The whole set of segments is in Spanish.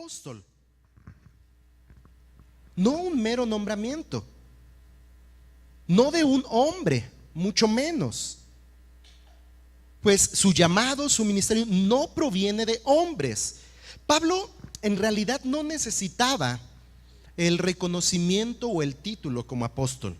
apóstol, no un mero nombramiento, no de un hombre, mucho menos. Pues su llamado, su ministerio no proviene de hombres. Pablo en realidad no necesitaba el reconocimiento o el título como apóstol.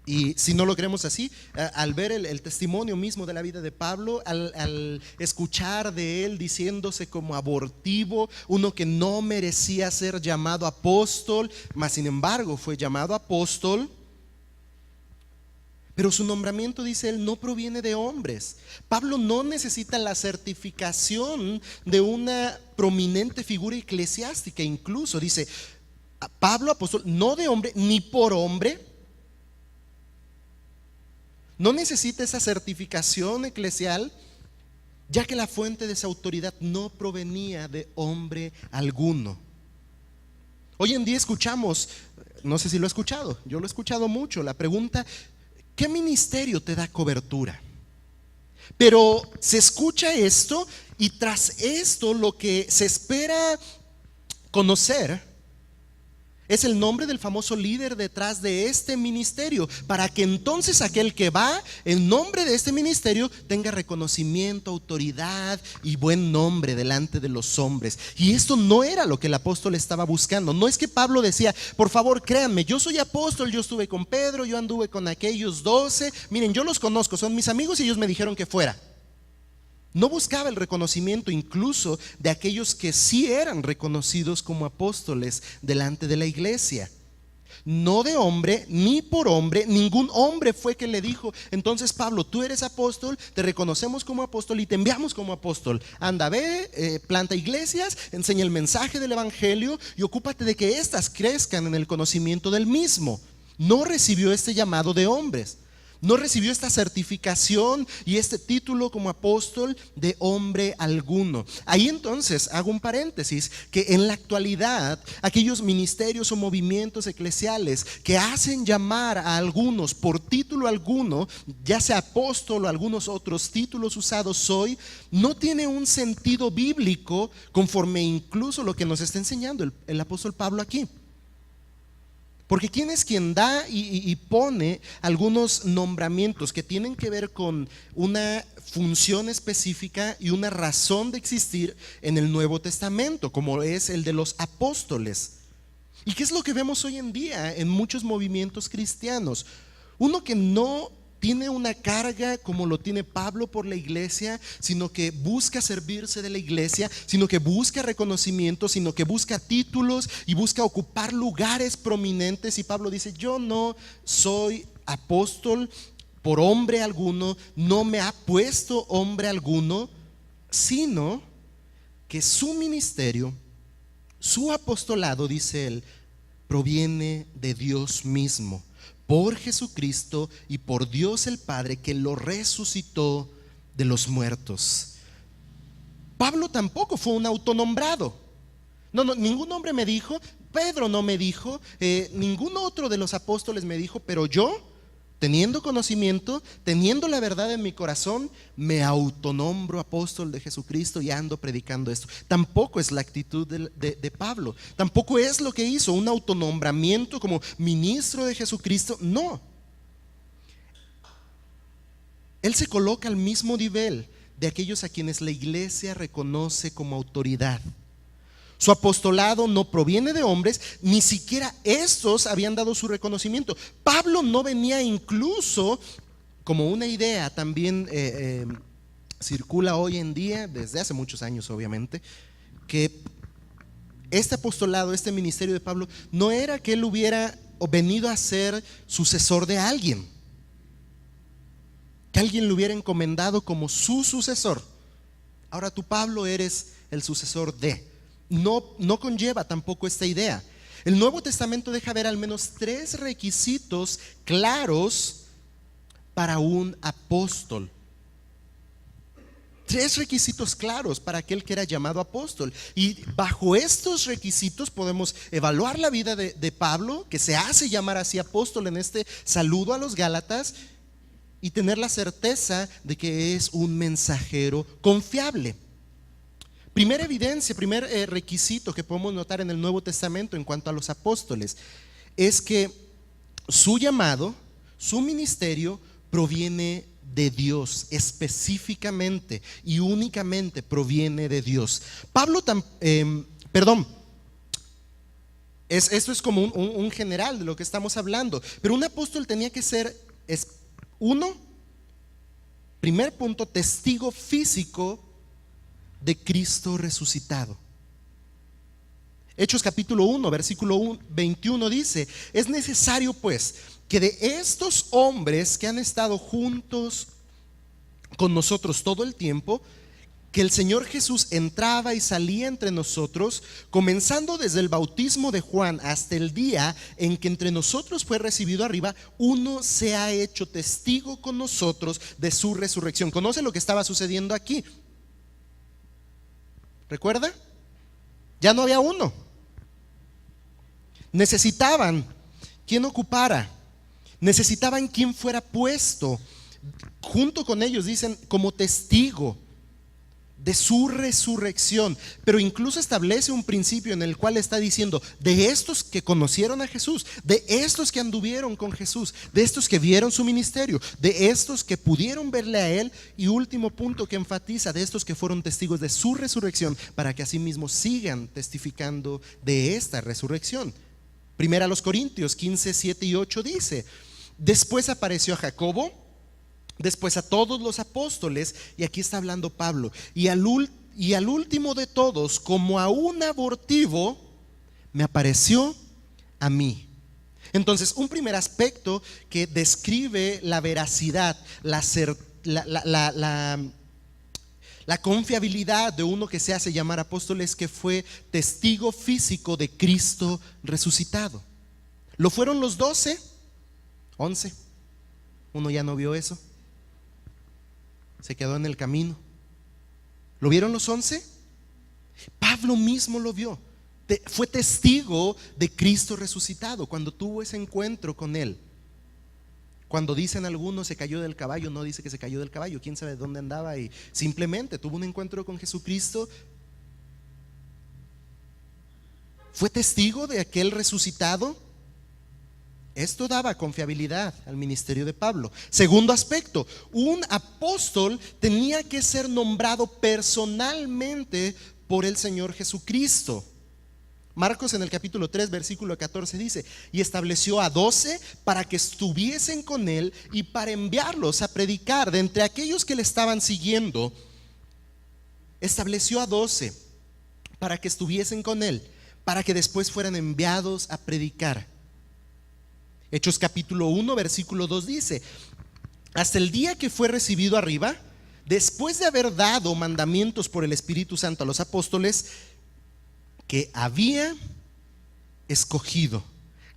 Y si no lo creemos así, al ver el testimonio mismo de la vida de Pablo, al escuchar de él diciéndose como abortivo, uno que no merecía ser llamado apóstol, mas sin embargo fue llamado apóstol. Pero su nombramiento, dice él, no proviene de hombres. Pablo no necesita la certificación de una prominente figura eclesiástica. Incluso dice, Pablo apóstol, no de hombre ni por hombre. No necesita esa certificación eclesial, ya que la fuente de esa autoridad no provenía de hombre alguno. Hoy en día escuchamos, no sé si lo he escuchado, yo lo he escuchado mucho, la pregunta: ¿qué ministerio te da cobertura? Pero se escucha esto y tras esto lo que se espera conocer es el nombre del famoso líder detrás de este ministerio, para que entonces aquel que va en nombre de este ministerio tenga reconocimiento, autoridad y buen nombre delante de los hombres. Y esto no era lo que el apóstol estaba buscando. No es que Pablo decía, por favor créanme, yo soy apóstol, yo estuve con Pedro, yo anduve con aquellos 12, miren, yo los conozco, son mis amigos y ellos me dijeron que fuera. No buscaba el reconocimiento incluso de aquellos que sí eran reconocidos como apóstoles delante de la iglesia. No de hombre, ni por hombre, ningún hombre fue que le dijo, entonces Pablo, tú eres apóstol, te reconocemos como apóstol y te enviamos como apóstol. Anda, ve, planta iglesias, enseña el mensaje del evangelio y ocúpate de que éstas crezcan en el conocimiento del mismo. No recibió este llamado de hombres. No recibió esta certificación y este título como apóstol de hombre alguno. Ahí entonces hago un paréntesis, que en la actualidad aquellos ministerios o movimientos eclesiales que hacen llamar a algunos por título alguno, ya sea apóstol o algunos otros títulos usados hoy, no tiene un sentido bíblico conforme incluso lo que nos está enseñando el apóstol Pablo aquí. Porque ¿quién es quien da y pone algunos nombramientos que tienen que ver con una función específica y una razón de existir en el Nuevo Testamento, como es el de los apóstoles? ¿Y qué es lo que vemos hoy en día en muchos movimientos cristianos? Uno que no tiene una carga como lo tiene Pablo por la iglesia, sino que busca servirse de la iglesia, sino que busca reconocimiento, sino que busca títulos y busca ocupar lugares prominentes. Y Pablo dice, yo no soy apóstol por hombre alguno, no me ha puesto hombre alguno, sino que su ministerio, su apostolado, dice él, proviene de Dios mismo, por Jesucristo y por Dios el Padre, que lo resucitó de los muertos. Pablo tampoco fue un autonombrado. No, ningún hombre me dijo, Pedro no me dijo, ningún otro de los apóstoles me dijo, pero yo, teniendo conocimiento, teniendo la verdad en mi corazón, me autonombro apóstol de Jesucristo y ando predicando esto. Tampoco es la actitud de Pablo. Tampoco es lo que hizo, un autonombramiento como ministro de Jesucristo. No. Él se coloca al mismo nivel de aquellos a quienes la iglesia reconoce como autoridad. Su apostolado no proviene de hombres, ni siquiera estos habían dado su reconocimiento. Pablo no venía incluso como una idea también circula hoy en día, desde hace muchos años obviamente, que este apostolado, este ministerio de Pablo, no era que él hubiera venido a ser sucesor de alguien, que alguien le hubiera encomendado como su sucesor. Ahora tú, Pablo, eres el sucesor de. No conlleva tampoco esta idea. El Nuevo Testamento deja ver al menos 3 requisitos claros para un apóstol. 3 requisitos claros para aquel que era llamado apóstol. Y bajo estos requisitos podemos evaluar la vida de Pablo, que se hace llamar así apóstol en este saludo a los Gálatas, y tener la certeza de que es un mensajero confiable. Primera evidencia, primer requisito que podemos notar en el Nuevo Testamento en cuanto a los apóstoles es que su llamado, su ministerio proviene de Dios, específicamente y únicamente proviene de Dios. Esto es como un general de lo que estamos hablando, pero un apóstol tenía que ser, primer punto, testigo físico de Cristo resucitado. Hechos capítulo 1, versículo 21 dice: es necesario pues que de estos hombres que han estado juntos con nosotros todo el tiempo, que el Señor Jesús entraba y salía entre nosotros, comenzando desde el bautismo de Juan hasta el día en que entre nosotros fue recibido arriba, uno se ha hecho testigo con nosotros de su resurrección. ¿Conoce lo que estaba sucediendo aquí? ¿Recuerda? Ya no había uno. Necesitaban quien ocupara, necesitaban quien fuera puesto junto con ellos, dicen, como testigo de su resurrección. Pero incluso establece un principio en el cual está diciendo: de estos que conocieron a Jesús, de estos que anduvieron con Jesús, de estos que vieron su ministerio, de estos que pudieron verle a Él, y último punto que enfatiza, de estos que fueron testigos de su resurrección, para que asimismo sigan testificando de esta resurrección. Primera a los Corintios 15, 7 y 8 dice: después apareció a Jacobo, después a todos los apóstoles, y aquí está hablando Pablo, y al último de todos, como a un abortivo, me apareció a mí. Entonces, un primer aspecto que describe la veracidad, la confiabilidad de uno que se hace llamar apóstol es que fue testigo físico de Cristo resucitado. ¿Lo fueron los 12? 11. Uno ya no vio eso, se quedó en el camino. ¿Lo vieron los 11? Pablo mismo lo vio. Fue testigo de Cristo resucitado cuando tuvo ese encuentro con Él. Cuando dicen algunos se cayó del caballo, no dice que se cayó del caballo, quién sabe dónde andaba, y simplemente tuvo un encuentro con Jesucristo. Fue testigo de aquel resucitado. Esto daba confiabilidad al ministerio de Pablo. Segundo aspecto, un apóstol tenía que ser nombrado personalmente por el Señor Jesucristo. Marcos en el capítulo 3 versículo 14 dice: y estableció a 12 para que estuviesen con él y para enviarlos a predicar. De entre aquellos que le estaban siguiendo, estableció a 12 para que estuviesen con él, para que después fueran enviados a predicar. Hechos capítulo 1 versículo 2 dice: hasta el día que fue recibido arriba, después de haber dado mandamientos por el Espíritu Santo a los apóstoles que había escogido,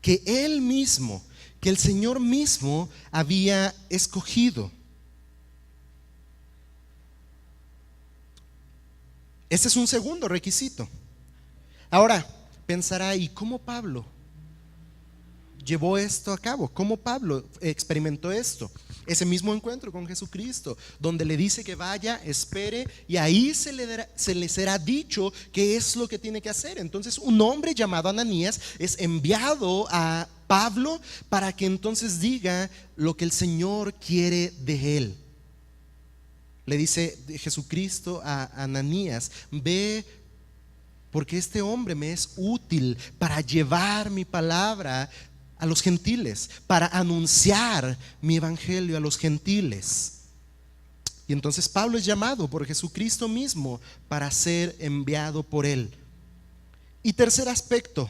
que Él mismo, que el Señor mismo había escogido. Este es un segundo requisito. Ahora pensará: ¿y cómo Pablo llevó esto a cabo? ¿Cómo Pablo experimentó esto? Ese mismo encuentro con Jesucristo, donde le dice que vaya, espere, y ahí se le será dicho qué es lo que tiene que hacer. Entonces un hombre llamado Ananías es enviado a Pablo para que entonces diga lo que el Señor quiere de él. Le dice Jesucristo a Ananías: ve, porque este hombre me es útil para llevar mi palabra a los gentiles, para anunciar mi evangelio a los gentiles. Y entonces Pablo es llamado por Jesucristo mismo para ser enviado por él. Y tercer aspecto,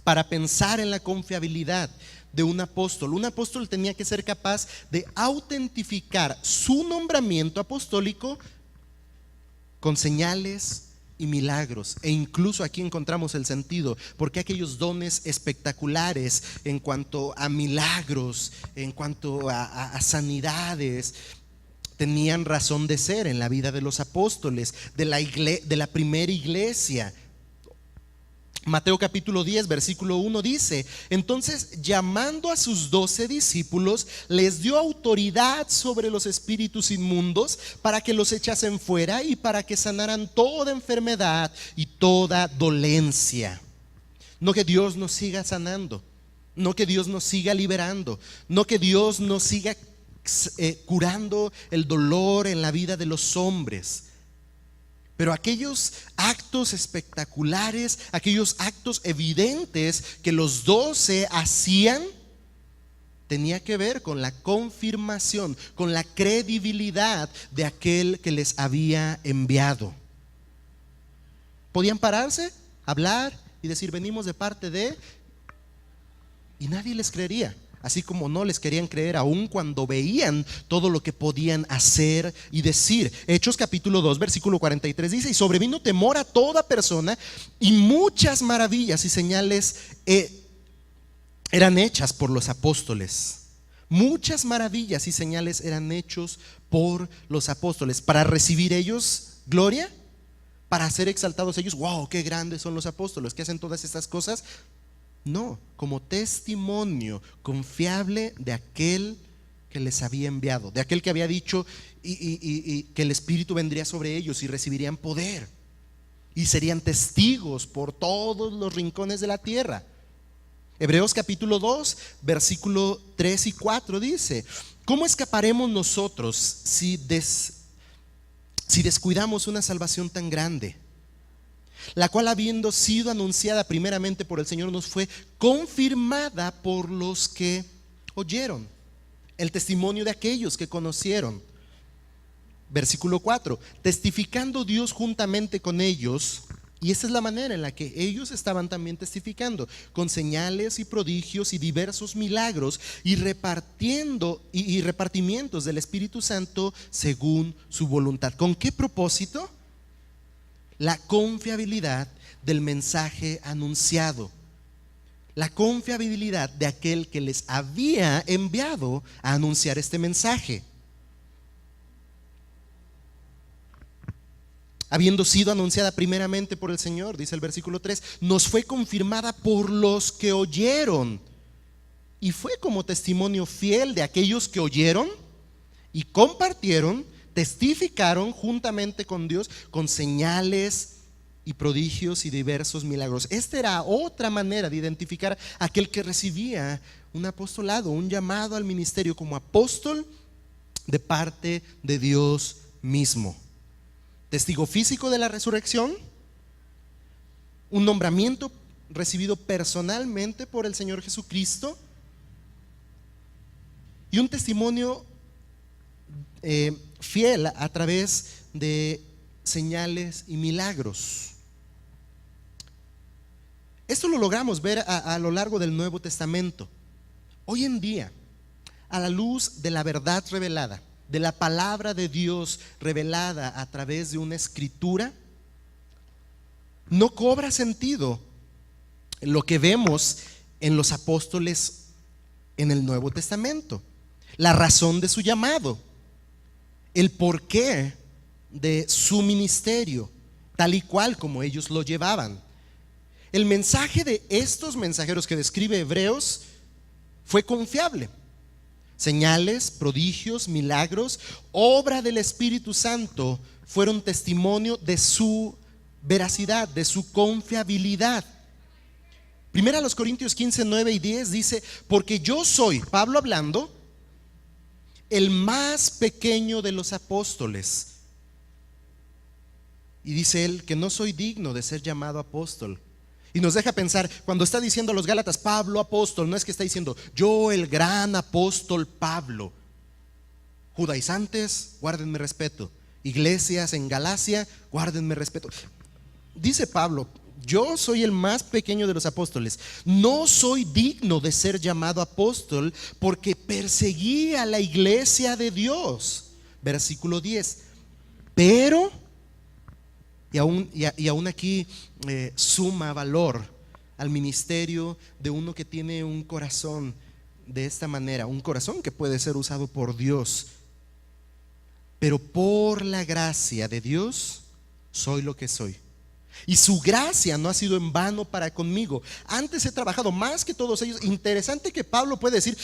para pensar en la confiabilidad de un apóstol tenía que ser capaz de autentificar su nombramiento apostólico con señales y milagros. E incluso aquí encontramos el sentido, porque aquellos dones espectaculares en cuanto a milagros, en cuanto a sanidades, tenían razón de ser en la vida de los apóstoles, de la primera iglesia. Mateo capítulo 10, versículo 1 dice: entonces, llamando a sus 12 discípulos, les dio autoridad sobre los espíritus inmundos para que los echasen fuera y para que sanaran toda enfermedad y toda dolencia. No que Dios nos siga sanando, no que Dios nos siga liberando, no que Dios nos siga curando el dolor en la vida de los hombres. Pero aquellos actos espectaculares, aquellos actos evidentes que los 12 hacían, tenía que ver con la confirmación, con la credibilidad de aquel que les había enviado. Podían pararse, hablar y decir: venimos de parte de... y nadie les creería. Así como no les querían creer aún cuando veían todo lo que podían hacer y decir. Hechos capítulo 2 versículo 43 dice: y sobrevino temor a toda persona, y muchas maravillas y señales eran hechas por los apóstoles. Muchas maravillas y señales eran hechos por los apóstoles. ¿Para recibir ellos gloria? ¿Para ser exaltados ellos? ¡Wow! ¡Qué grandes son los apóstoles que hacen todas estas cosas! No, como testimonio confiable de aquel que les había enviado, de aquel que había dicho y que el Espíritu vendría sobre ellos y recibirían poder y serían testigos por todos los rincones de la tierra. Hebreos capítulo 2 versículo 3 y 4 dice: ¿cómo escaparemos nosotros si descuidamos una salvación tan grande, la cual, habiendo sido anunciada primeramente por el Señor, nos fue confirmada por los que oyeron? El testimonio de aquellos que conocieron. Versículo 4: testificando Dios juntamente con ellos, y esa es la manera en la que ellos estaban también testificando, con señales y prodigios y diversos milagros, y repartimientos del Espíritu Santo según su voluntad. ¿Con qué propósito? La confiabilidad del mensaje anunciado, la confiabilidad de aquel que les había enviado a anunciar este mensaje. Habiendo sido anunciada primeramente por el Señor, dice el versículo 3, nos fue confirmada por los que oyeron, y fue como testimonio fiel de aquellos que oyeron y compartieron, testificaron juntamente con Dios, con señales y prodigios y diversos milagros. Esta era otra manera de identificar a aquel que recibía un apostolado, un llamado al ministerio como apóstol de parte de Dios mismo. Testigo físico de la resurrección, un nombramiento recibido personalmente por el Señor Jesucristo, y un testimonio fiel a través de señales y milagros. Esto lo logramos ver a lo largo del Nuevo Testamento. Hoy en día, a la luz de la verdad revelada, de la palabra de Dios revelada a través de una escritura, no cobra sentido lo que vemos en los apóstoles en el Nuevo Testamento, la razón de su llamado, el porqué de su ministerio, tal y cual como ellos lo llevaban. El mensaje de estos mensajeros que describe Hebreos fue confiable. Señales, prodigios, milagros, obra del Espíritu Santo fueron testimonio de su veracidad, de su confiabilidad. Primera a los Corintios 15, 9 y 10 dice: porque yo soy, Pablo hablando, el más pequeño de los apóstoles. Y dice él que no soy digno de ser llamado apóstol. Y nos deja pensar, cuando está diciendo a los Gálatas, Pablo apóstol, no es que está diciendo yo el gran apóstol Pablo. Judaizantes, guárdenme respeto. Iglesias en Galacia, guárdenme respeto. Dice Pablo: yo soy el más pequeño de los apóstoles, no soy digno de ser llamado apóstol porque perseguí a la iglesia de Dios. Versículo 10. Pero, y aún aquí suma valor al ministerio de uno que tiene un corazón de esta manera, un corazón que puede ser usado por Dios. Pero por la gracia de Dios soy lo que soy. Y su gracia no ha sido en vano para conmigo. Antes he trabajado más que todos ellos. Interesante que Pablo puede decir,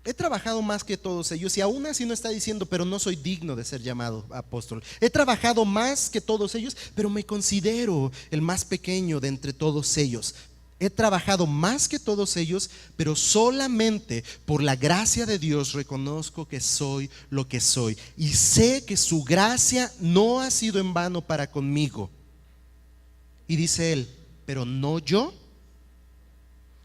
he trabajado más que todos ellos, y aún así no está diciendo, pero no soy digno de ser llamado apóstol. He trabajado más que todos ellos, pero me considero el más pequeño de entre todos ellos. He trabajado más que todos ellos, pero solamente por la gracia de Dios reconozco que soy lo que soy. Y sé que su gracia no ha sido en vano para conmigo. Y dice él, pero no yo,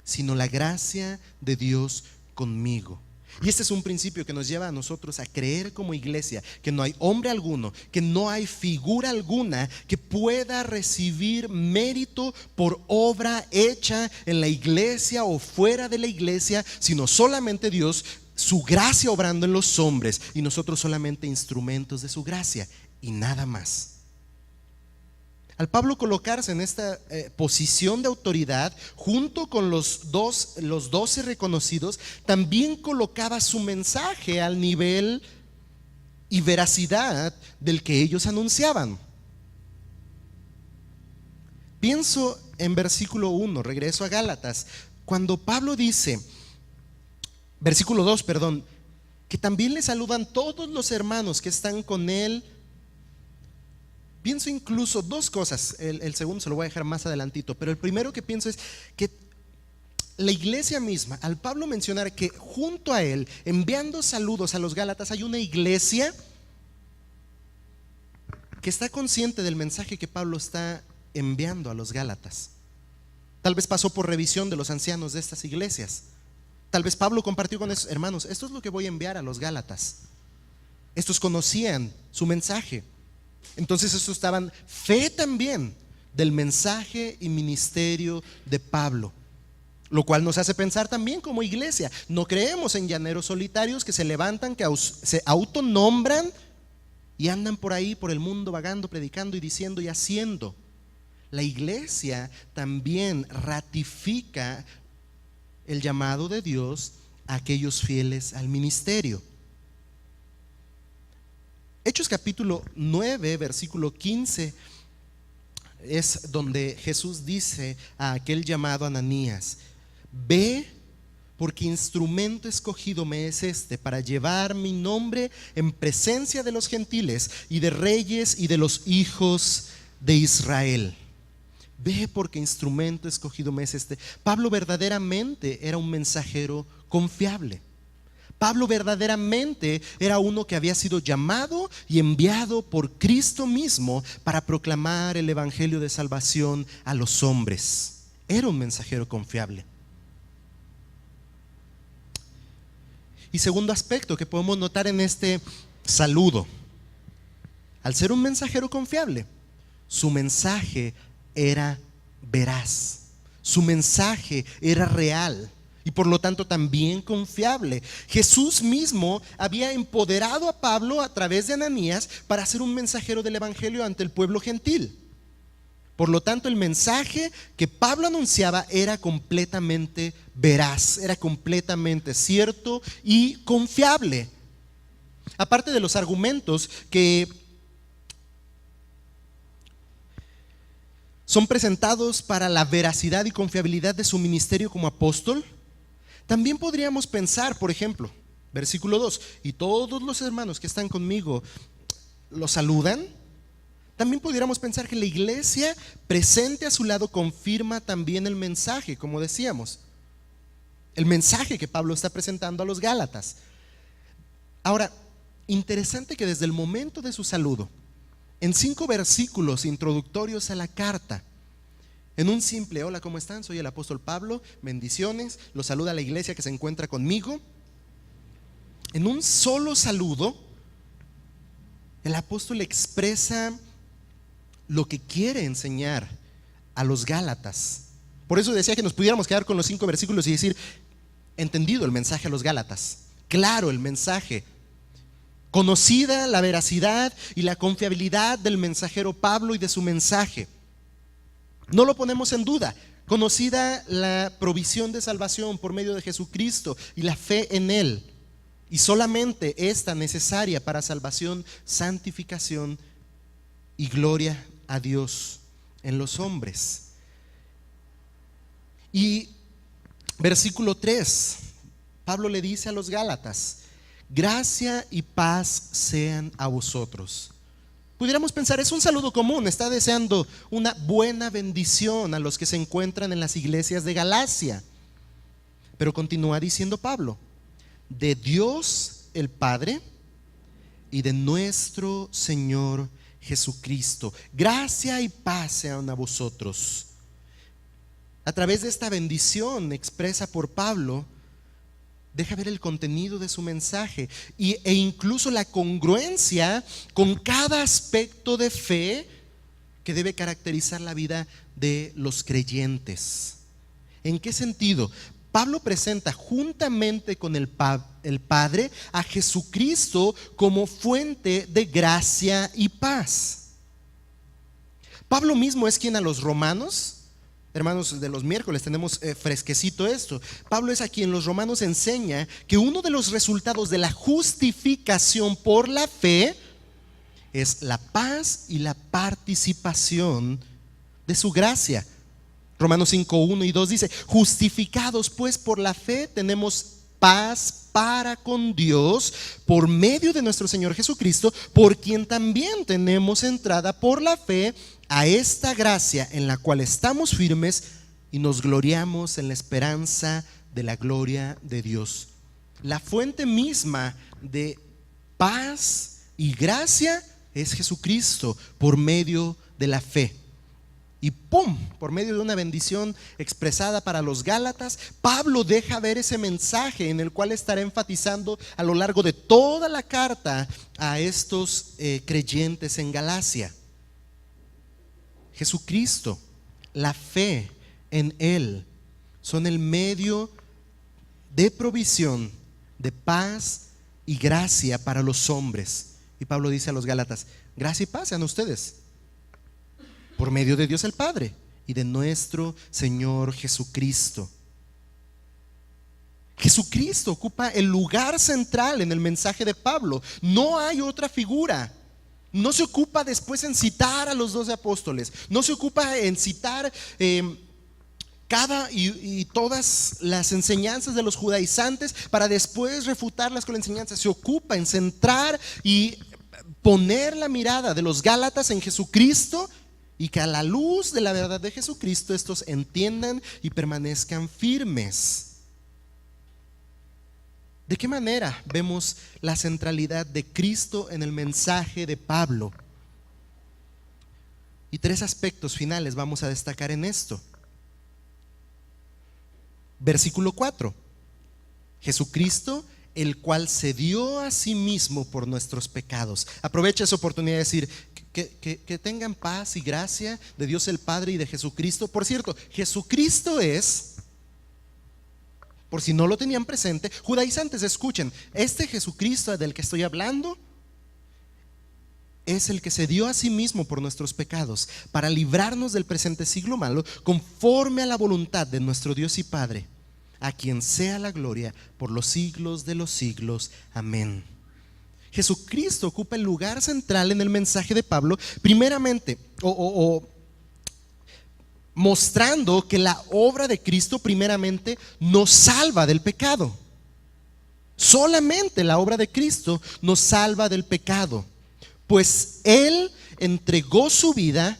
sino la gracia de Dios conmigo. Y este es un principio que nos lleva a nosotros a creer como iglesia que no hay hombre alguno, que no hay figura alguna que pueda recibir mérito por obra hecha en la iglesia o fuera de la iglesia, sino solamente Dios, su gracia obrando en los hombres, y nosotros solamente instrumentos de su gracia y nada más. Al Pablo colocarse en esta posición de autoridad junto con los 12 reconocidos, también colocaba su mensaje al nivel y veracidad del que ellos anunciaban. Pienso en versículo 1, regreso a Gálatas, cuando Pablo dice, versículo 2, perdón, que también le saludan todos los hermanos que están con él. Pienso incluso dos cosas, el segundo se lo voy a dejar más adelantito, pero el primero que pienso es que la iglesia misma, al Pablo mencionar que junto a él, enviando saludos a los Gálatas, hay una iglesia que está consciente del mensaje que Pablo está enviando a los Gálatas. Tal vez pasó por revisión de los ancianos de estas iglesias. Tal vez Pablo compartió con esos hermanos, esto es lo que voy a enviar a los Gálatas. Estos conocían su mensaje. Entonces estos estaban fe también del mensaje y ministerio de Pablo, lo cual nos hace pensar también como iglesia. No creemos en llaneros solitarios que se levantan, que se autonombran y andan por ahí, por el mundo vagando, predicando y diciendo y haciendo. La iglesia también ratifica el llamado de Dios a aquellos fieles al ministerio. Hechos capítulo 9, versículo 15, es donde Jesús dice a aquel llamado Ananías, ve, porque instrumento escogido me es este para llevar mi nombre en presencia de los gentiles y de reyes y de los hijos de Israel. Ve, porque instrumento escogido me es este. Pablo verdaderamente era un mensajero confiable. Pablo verdaderamente era uno que había sido llamado y enviado por Cristo mismo para proclamar el evangelio de salvación a los hombres. Era un mensajero confiable. Y segundo aspecto que podemos notar en este saludo, al ser un mensajero confiable, su mensaje era veraz, su mensaje era real y por lo tanto también confiable. Jesús mismo había empoderado a Pablo a través de Ananías para ser un mensajero del evangelio ante el pueblo gentil. Por lo tanto, el mensaje que Pablo anunciaba era completamente veraz, era completamente cierto y confiable. Aparte de los argumentos que son presentados para la veracidad y confiabilidad de su ministerio como apóstol, también podríamos pensar, por ejemplo, versículo 2, y todos los hermanos que están conmigo lo saludan. También pudiéramos pensar que la iglesia presente a su lado confirma también el mensaje, como decíamos, el mensaje que Pablo está presentando a los Gálatas. Ahora, interesante que desde el momento de su saludo, en 5 versículos introductorios a la carta, en un simple hola, ¿cómo están? Soy el apóstol Pablo, bendiciones, los saluda la iglesia que se encuentra conmigo. En un solo saludo, el apóstol expresa lo que quiere enseñar a los Gálatas. Por eso decía que nos pudiéramos quedar con los 5 versículos y decir, entendido el mensaje a los Gálatas, claro el mensaje, conocida la veracidad y la confiabilidad del mensajero Pablo y de su mensaje. No lo ponemos en duda. Conocida la provisión de salvación por medio de Jesucristo y la fe en Él. Y solamente esta necesaria para salvación, santificación y gloria a Dios en los hombres. Y versículo 3, Pablo le dice a los Gálatas: gracia y paz sean a vosotros. Pudiéramos pensar, es un saludo común, está deseando una buena bendición a los que se encuentran en las iglesias de Galacia. Pero continúa diciendo Pablo: de Dios el Padre y de nuestro Señor Jesucristo, gracia y paz sean a vosotros. A través de esta bendición expresa por Pablo, deja ver el contenido de su mensaje e incluso la congruencia con cada aspecto de fe que debe caracterizar la vida de los creyentes. ¿En qué sentido? Pablo presenta juntamente con el Padre a Jesucristo como fuente de gracia y paz. Pablo mismo es quien a los romanos, hermanos de los miércoles, tenemos fresquecito esto. Pablo es a quien los romanos enseña que uno de los resultados de la justificación por la fe es la paz y la participación de su gracia. Romanos 5, 1 y 2 dice: justificados pues por la fe tenemos paz para con Dios por medio de nuestro Señor Jesucristo, por quien también tenemos entrada por la fe a esta gracia en la cual estamos firmes y nos gloriamos en la esperanza de la gloria de Dios. La fuente misma de paz y gracia es Jesucristo por medio de la fe. Y ¡pum!, por medio de una bendición expresada para los Gálatas, Pablo deja ver ese mensaje en el cual estará enfatizando a lo largo de toda la carta a estos creyentes en Galacia. Jesucristo, la fe en Él, son el medio de provisión, de paz y gracia para los hombres. Y Pablo dice a los Gálatas: gracia y paz sean ustedes por medio de Dios el Padre y de nuestro Señor Jesucristo. Jesucristo ocupa el lugar central en el mensaje de Pablo. No hay otra figura. No se ocupa después en citar a los 12 apóstoles. No se ocupa en citar cada y todas las enseñanzas de los judaizantes para después refutarlas con la enseñanza. Se ocupa en centrar y poner la mirada de los Gálatas en Jesucristo, y que a la luz de la verdad de Jesucristo estos entiendan y permanezcan firmes. ¿De qué manera vemos la centralidad de Cristo en el mensaje de Pablo? Y 3 aspectos finales vamos a destacar en esto. Versículo 4: Jesucristo, el cual se dio a sí mismo por nuestros pecados. Aprovecha esa oportunidad de decir que tengan paz y gracia de Dios el Padre y de Jesucristo. Por cierto, Jesucristo es, por si no lo tenían presente, judaizantes, escuchen, este Jesucristo del que estoy hablando es el que se dio a sí mismo por nuestros pecados para librarnos del presente siglo malo, conforme a la voluntad de nuestro Dios y Padre, a quien sea la gloria por los siglos de los siglos. Amén. Jesucristo ocupa el lugar central en el mensaje de Pablo, primeramente, mostrando que la obra de Cristo primeramente nos salva del pecado. Solamente la obra de Cristo nos salva del pecado, pues Él entregó su vida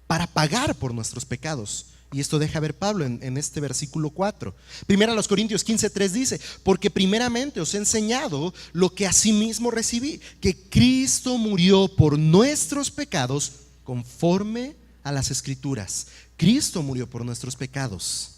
para pagar por nuestros pecados. Y esto deja ver Pablo en este versículo 4. Primera a los Corintios 15:3 dice: porque primeramente os he enseñado lo que asimismo recibí, que Cristo murió por nuestros pecados conforme a las Escrituras. Cristo murió por nuestros pecados.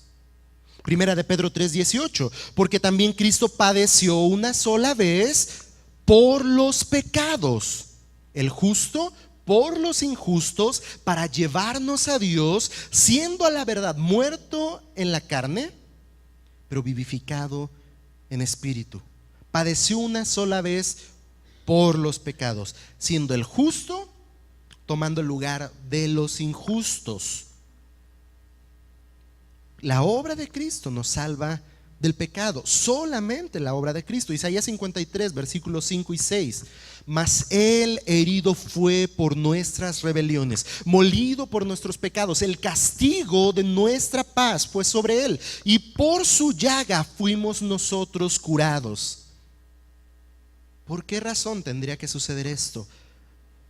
Primera de Pedro 3:18: porque también Cristo padeció una sola vez por los pecados, el justo por los injustos, para llevarnos a Dios, siendo a la verdad muerto en la carne, pero vivificado en espíritu. Padeció una sola vez por los pecados, siendo el justo, tomando el lugar de los injustos. La obra de Cristo nos salva del pecado, solamente la obra de Cristo. Isaías 53, versículos 5 y 6. Mas Él herido fue por nuestras rebeliones, molido por nuestros pecados. El castigo de nuestra paz fue sobre Él, y por su llaga fuimos nosotros curados. ¿Por qué razón tendría que suceder esto?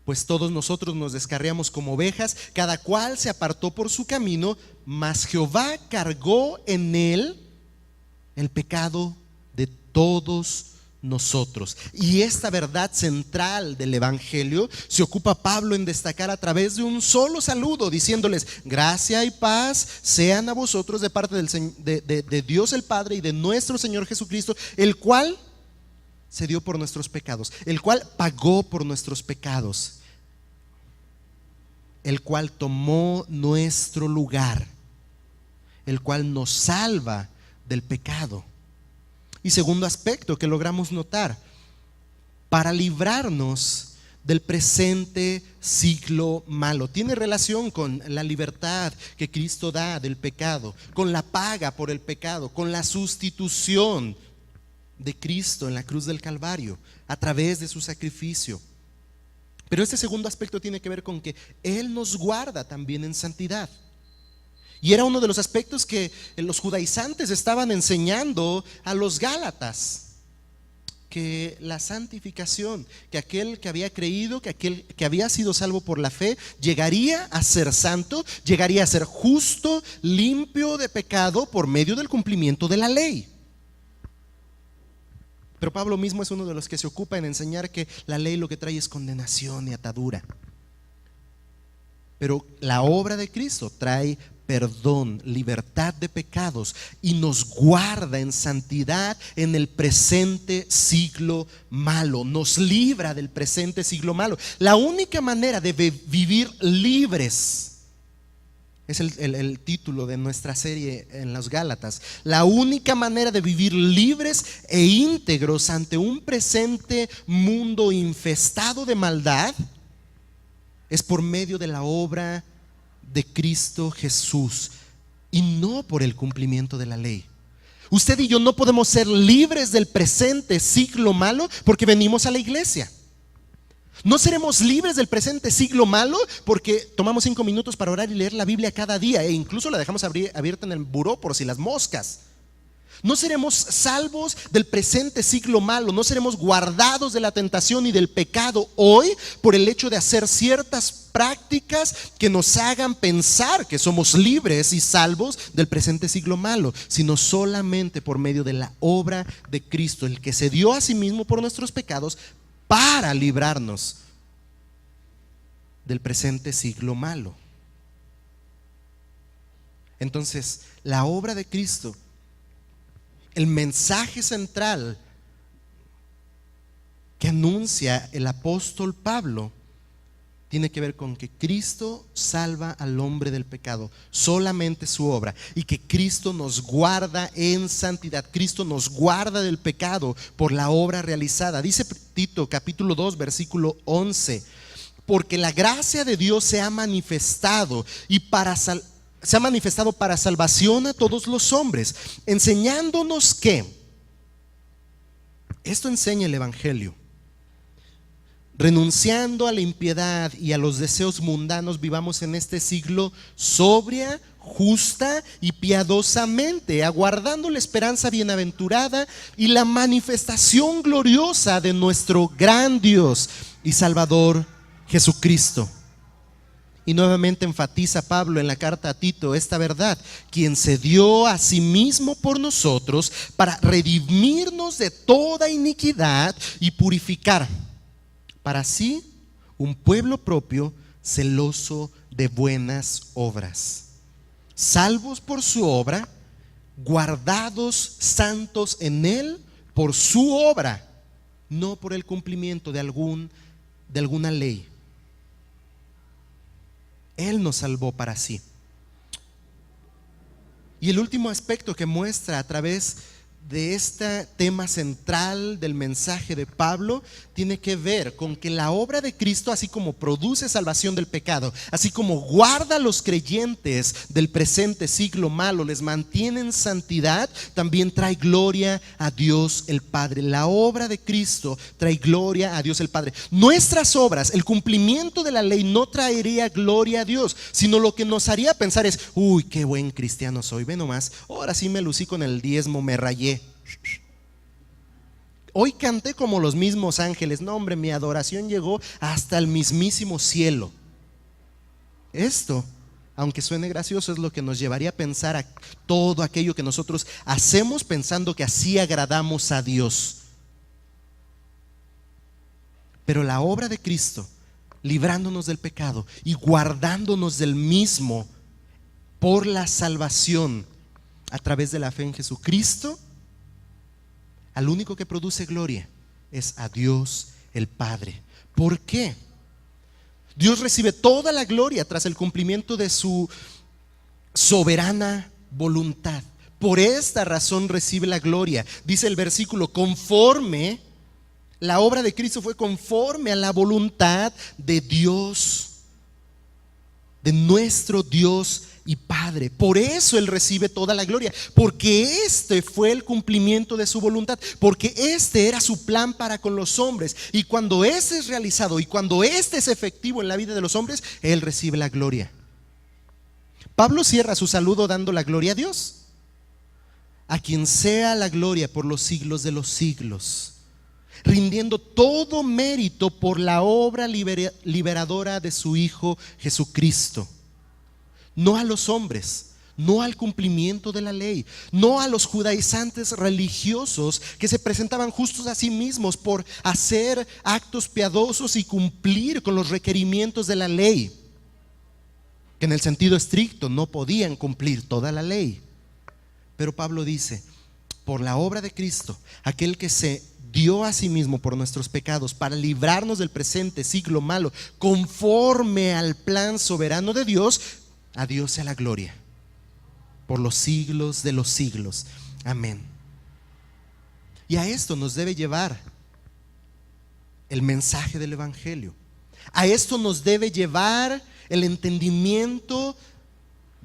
Pues todos nosotros nos descarriamos como ovejas, cada cual se apartó por su camino, mas Jehová cargó en Él el pecado de todos nosotros. Y esta verdad central del Evangelio se ocupa Pablo en destacar a través de un solo saludo, diciéndoles: gracia y paz sean a vosotros de parte de Dios el Padre y de nuestro Señor Jesucristo, el cual se dio por nuestros pecados, el cual pagó por nuestros pecados, el cual tomó nuestro lugar, el cual nos salva del pecado. Y segundo aspecto que logramos notar: para librarnos del presente siglo malo. Tiene relación con la libertad que Cristo da del pecado, con la paga por el pecado, con la sustitución de Cristo en la cruz del Calvario a través de su sacrificio. Pero este segundo aspecto tiene que ver con que Él nos guarda también en santidad. Y era uno de los aspectos que los judaizantes estaban enseñando a los gálatas: que la santificación, que aquel que había creído, que aquel que había sido salvo por la fe, llegaría a ser santo, llegaría a ser justo, limpio de pecado por medio del cumplimiento de la ley. Pero Pablo mismo es uno de los que se ocupa en enseñar que la ley lo que trae es condenación y atadura. Pero la obra de Cristo trae perdón, libertad de pecados, y nos guarda en santidad en el presente siglo malo. Nos libra del presente siglo malo. La única manera de vivir libres es el título de nuestra serie en los Gálatas. La única manera de vivir libres e íntegros ante un presente mundo infestado de maldad es por medio de la obra de Cristo Jesús, y no por el cumplimiento de la ley. Usted y yo no podemos ser libres del presente siglo malo porque venimos a la iglesia. No seremos libres del presente siglo malo porque tomamos 5 minutos para orar y leer la Biblia cada día, e incluso la dejamos abierta en el buró por si las moscas. No seremos salvos del presente siglo malo, no seremos guardados de la tentación y del pecado hoy por el hecho de hacer ciertas prácticas que nos hagan pensar que somos libres y salvos del presente siglo malo, sino solamente por medio de la obra de Cristo, el que se dio a sí mismo por nuestros pecados para librarnos del presente siglo malo. Entonces, la obra de Cristo, el mensaje central que anuncia el apóstol Pablo, tiene que ver con que Cristo salva al hombre del pecado, solamente su obra, y que Cristo nos guarda en santidad. Cristo nos guarda del pecado por la obra realizada. Dice Tito capítulo 2 versículo 11: porque la gracia de Dios se ha manifestado se ha manifestado para salvación a todos los hombres, enseñándonos que, esto enseña el Evangelio, renunciando a la impiedad y a los deseos mundanos, vivamos en este siglo sobria, justa y piadosamente, aguardando la esperanza bienaventurada y la manifestación gloriosa de nuestro gran Dios y Salvador Jesucristo. Y nuevamente enfatiza Pablo en la carta a Tito esta verdad: quien se dio a sí mismo por nosotros para redimirnos de toda iniquidad y purificar para sí un pueblo propio, celoso de buenas obras. Salvos por su obra, guardados santos en Él por su obra, no por el cumplimiento de alguna ley. Él nos salvó para sí. Y el último aspecto que muestra a través de este tema central del mensaje de Pablo tiene que ver con que la obra de Cristo, así como produce salvación del pecado, así como guarda a los creyentes del presente siglo malo, les mantiene en santidad, también trae gloria a Dios el Padre. La obra de Cristo trae gloria a Dios el Padre. Nuestras obras, el cumplimiento de la ley no traería gloria a Dios, sino lo que nos haría pensar es: uy, qué buen cristiano soy, ve nomás, ahora sí me lucí con el diezmo, me rayé. Hoy canté como los mismos ángeles. No, hombre, mi adoración llegó hasta el mismísimo cielo. Esto, aunque suene gracioso, es lo que nos llevaría a pensar a todo aquello que nosotros hacemos pensando que así agradamos a Dios. Pero la obra de Cristo, librándonos del pecado y guardándonos del mismo por la salvación a través de la fe en Jesucristo, al único que produce gloria es a Dios el Padre. ¿Por qué? Dios recibe toda la gloria tras el cumplimiento de su soberana voluntad. Por esta razón recibe la gloria. Dice el versículo: conforme, la obra de Cristo fue conforme a la voluntad de Dios, de nuestro Dios y Padre. Por eso Él recibe toda la gloria, porque este fue el cumplimiento de su voluntad, porque este era su plan para con los hombres, y cuando este es realizado y cuando este es efectivo en la vida de los hombres, Él recibe la gloria. Pablo cierra su saludo dando la gloria a Dios, a quien sea la gloria por los siglos de los siglos, rindiendo todo mérito por la obra liberadora de su Hijo Jesucristo. No a los hombres, no al cumplimiento de la ley, no a los judaizantes religiosos que se presentaban justos a sí mismos por hacer actos piadosos y cumplir con los requerimientos de la ley, que en el sentido estricto no podían cumplir toda la ley. Pero Pablo dice: por la obra de Cristo, aquel que se dio a sí mismo por nuestros pecados para librarnos del presente siglo malo, conforme al plan soberano de Dios, a Dios sea la gloria por los siglos de los siglos. Amén. Y a esto nos debe llevar el mensaje del Evangelio. A esto nos debe llevar el entendimiento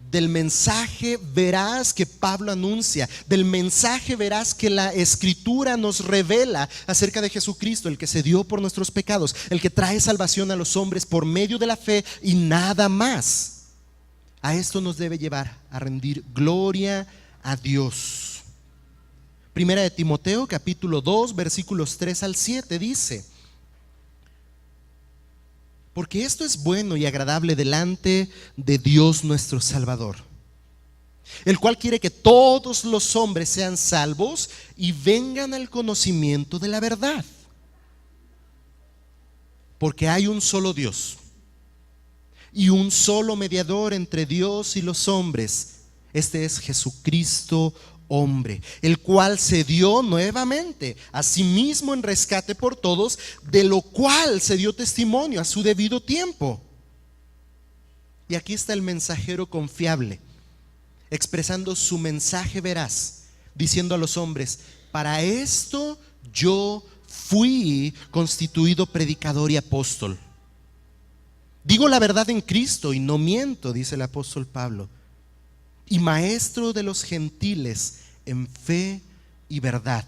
del mensaje veraz que Pablo anuncia, del mensaje veraz que la Escritura nos revela acerca de Jesucristo, el que se dio por nuestros pecados, el que trae salvación a los hombres por medio de la fe y nada más. A esto nos debe llevar a rendir gloria a Dios. Primera de Timoteo, capítulo 2, versículos 3 al 7 dice: porque esto es bueno y agradable delante de Dios nuestro Salvador, el cual quiere que todos los hombres sean salvos y vengan al conocimiento de la verdad. Porque hay un solo Dios y un solo mediador entre Dios y los hombres, este es Jesucristo hombre, el cual se dio nuevamente a sí mismo en rescate por todos, de lo cual se dio testimonio a su debido tiempo. Y aquí está el mensajero confiable, expresando su mensaje veraz, diciendo a los hombres: para esto yo fui constituido predicador y apóstol. Digo la verdad en Cristo y no miento, dice el apóstol Pablo, y maestro de los gentiles en fe y verdad.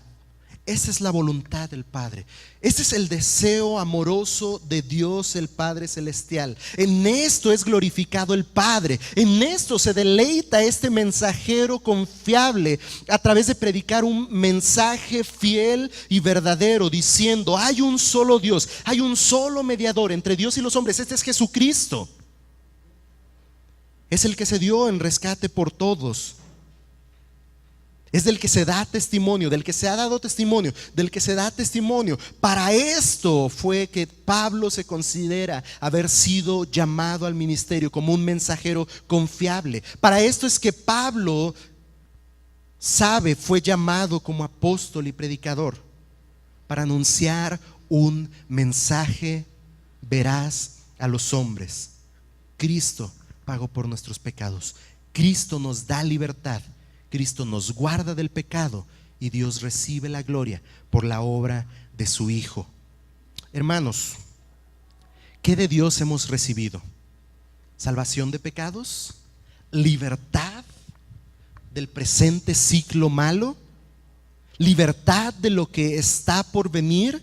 Esa es la voluntad del Padre. Ese es el deseo amoroso de Dios el Padre Celestial. En esto es glorificado el Padre. En esto se deleita este mensajero confiable a través de predicar un mensaje fiel y verdadero, diciendo: hay un solo Dios, hay un solo mediador entre Dios y los hombres. Este es Jesucristo. Es el que se dio en rescate por todos. Es del que se da testimonio, del que se ha dado testimonio, del que se da testimonio. Para esto fue que Pablo se considera haber sido llamado al ministerio como un mensajero confiable. Para esto es que Pablo fue llamado como apóstol y predicador, para anunciar un mensaje veraz a los hombres. Cristo pagó por nuestros pecados. Cristo nos da libertad. Cristo nos guarda del pecado y Dios recibe la gloria por la obra de su Hijo. Hermanos, ¿qué de Dios hemos recibido? ¿Salvación de pecados? ¿Libertad del presente ciclo malo? ¿Libertad de lo que está por venir?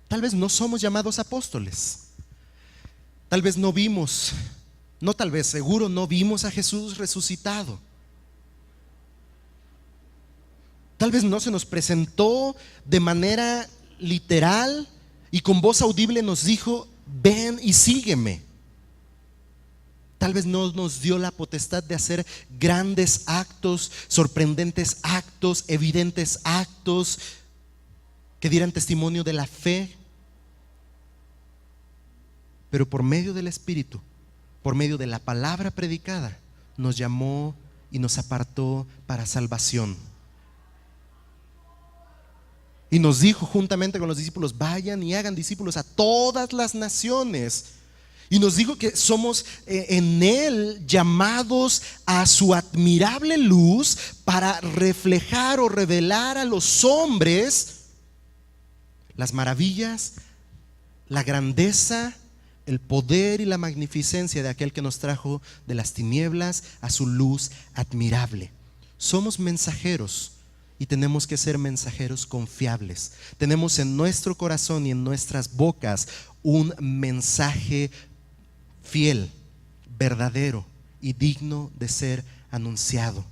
Tal vez no somos llamados apóstoles. Tal vez no vimos, no tal vez, seguro no vimos a Jesús resucitado. Tal vez no se nos presentó de manera literal y con voz audible nos dijo: ven y sígueme. Tal vez no nos dio la potestad de hacer grandes actos, sorprendentes actos, evidentes actos que dieran testimonio de la fe. Pero por medio del Espíritu, por medio de la palabra predicada, nos llamó y nos apartó para salvación. Y nos dijo juntamente con los discípulos: vayan y hagan discípulos a todas las naciones. Y nos dijo que somos en Él llamados a su admirable luz para reflejar o revelar a los hombres las maravillas, la grandeza, el poder y la magnificencia de aquel que nos trajo de las tinieblas a su luz admirable. Somos mensajeros y tenemos que ser mensajeros confiables. Tenemos en nuestro corazón y en nuestras bocas un mensaje fiel, verdadero y digno de ser anunciado.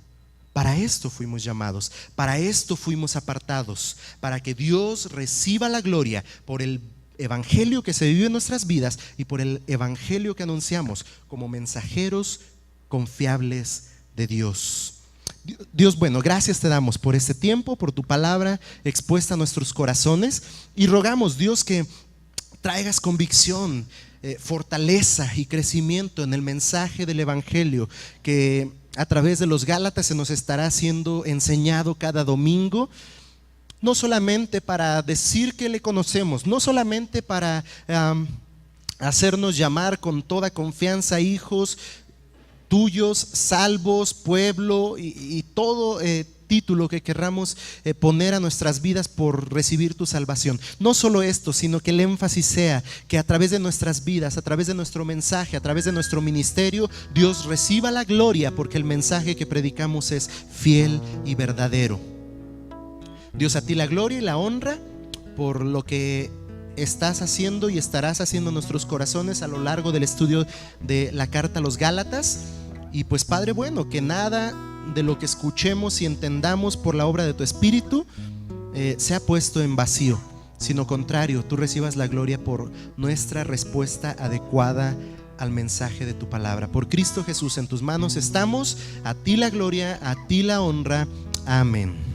Para esto fuimos llamados, para esto fuimos apartados, para que Dios reciba la gloria por el evangelio que se vive en nuestras vidas y por el evangelio que anunciamos como mensajeros confiables de Dios. Dios bueno, gracias te damos por este tiempo, por tu palabra expuesta a nuestros corazones, y rogamos, Dios, que traigas convicción, fortaleza y crecimiento en el mensaje del evangelio que a través de los Gálatas se nos estará siendo enseñado cada domingo. No solamente para decir que le conocemos, no solamente para hacernos llamar con toda confianza hijos tuyos, salvos, pueblo y todo título que querramos poner a nuestras vidas por recibir tu salvación. No solo esto, sino que el énfasis sea que a través de nuestras vidas, a través de nuestro mensaje, a través de nuestro ministerio, Dios reciba la gloria, porque el mensaje que predicamos es fiel y verdadero. Dios, a ti la gloria y la honra por lo que estás haciendo y estarás haciendo en nuestros corazones a lo largo del estudio de la carta a los Gálatas. Y pues, Padre bueno, que nada de lo que escuchemos y entendamos por la obra de tu Espíritu sea puesto en vacío, sino contrario, tú recibas la gloria por nuestra respuesta adecuada al mensaje de tu palabra. Por Cristo Jesús, en tus manos estamos. A ti la gloria, a ti la honra. Amén.